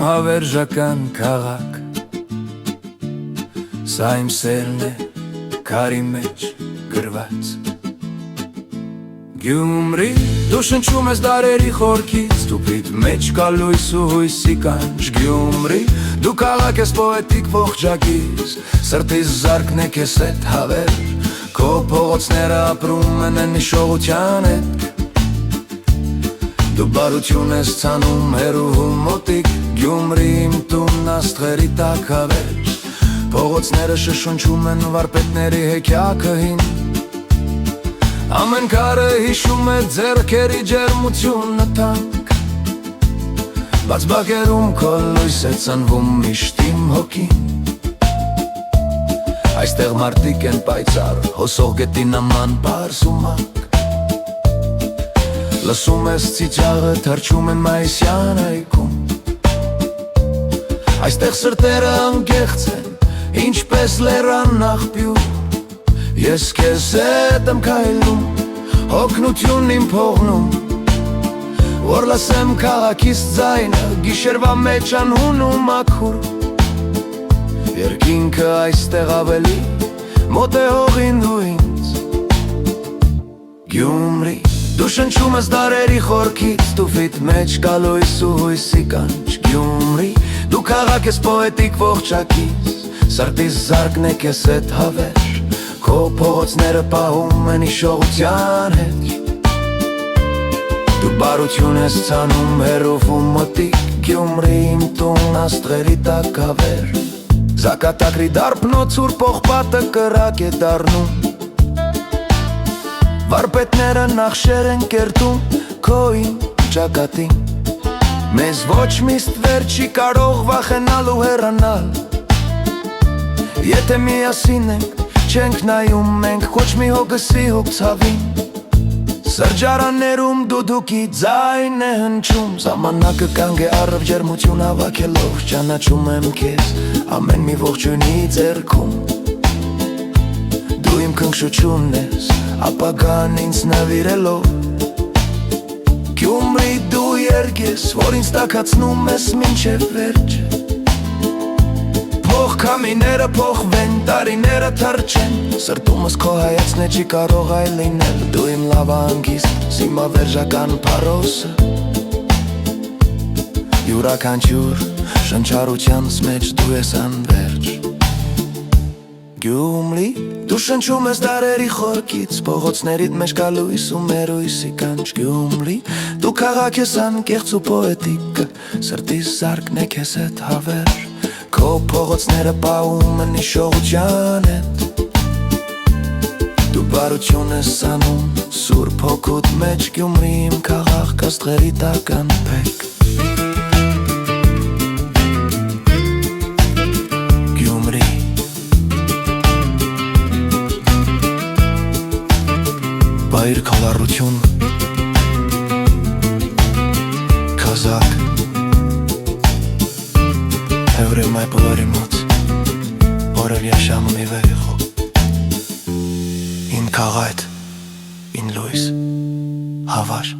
հավերժական քաղաք, սա իմ սերն է քարի մեջ գրված։ Գյումրի, դու շնչում ես դարերի խորքից, տուփիդ մեջ կա լույս ու հույսի կանչ։ Գյումրի, դու քաղաք ես պոետիկ ողջակից, սրտիս զարկն է քեզ հետ հավեր, քո փողոցները ապրում են նշողության հետ։ Դու բարություն ես ցանում հերու մոտիկ, Գյումրի իմ տունն աստղերի տակ հավեր, փողոցները շշնջում են վարպետների հեքիաթը հին, ամեն քարը հիշում է ձեռքերի ջերմությունը տանք, բաց բակերում քո լույս է ծնվում միշտ իմ հոգին։ Այստեղ մարդիկ են պայծառ, հոսող գետի նման պարզ ու մանկ, լսում ես ծիծաղը թռչում է մայիսյան այգում, այստեղ սրտերը անկեղծ են, ինչպես լեռան աղբյուր, ես քեզ հետ եմ քայլում, հոգնություն իմ փողնում, որ լսեմ քաղաքիս ձայնը, գիշերվա մեջ անհուն ու մաքուր, երկինքը այստեղ ավելի մոտ է հողին ու ինձ։ Գյումրի, դու շնչում ես դարերի խորքից, տուփիդ մեջ կա լույս ու հույսի կանչ։ Գյումրի, դու քաղաք ես պոետիկ ողջակից, սրտիս զարկն է քեզ հետ հավեր, քո փողոցները պահում են հիշողության հետ։ Դու բարություն ես ցանում հերով ու մոտիկ, Գյումրի իմ տուն աստղերի տակ հավեր, զակատագրի դարբնոց ուր պողպատը կրակ է դառնում, վարպետները նախշեր են կերտում քո իմ ճակատին, մեզ ոչ մի ստվեր չի կարող վախենալ ու հեռանալ, եթե միասին ենք, չենք նայում մենք ոչ մի հոգսի ու ցավին, սրճարաններում դուդուկի ձայն է հնչում, ժամանակը կանգ է առավ ջերմություն հավաքելով, ճանաչում եմ քեզ ամեն մի ողջույնի ձեռքում, դու իմ քնքշությունն ես, ապագան ինձ նվիրելով, Գյումրի դու երգ ես, որ ինձ տաքացնում ես մինչև վերջ, փող քամիները փոխվեն, տարիները թռչեն, սրտումս քո հայացքն է չի կարող այլ լինել, դու իմ լավանգիստ, սիմավերժական փարոսը, յուրաքանչյուր շնչառությանս մեջ դու ես անվերջ։ Գյումրի, դու շնչում ես դարերի խորքից, փողոցներիդ մեջ կա լույս ու մերույսի կանչ։ Գյումրի, դու քաղաք ես անկեղծ ու պոետիկ, սրտիս զարկն է քեզ հետ հավեր, քո փողոցները պահում են հիշողության հետ։ Դու բարություն ես ցանում սուրբ հոգուդ մեջ, Գյումրի իմ քաղաք աստղերի տակ անպեք։ Գյումրի, բայր քալառություն, կազակ, Հևրև մայ պլորի մոց, որև եշամում ի վերիխո, իմ քաղայտ, ին լույս, հավար։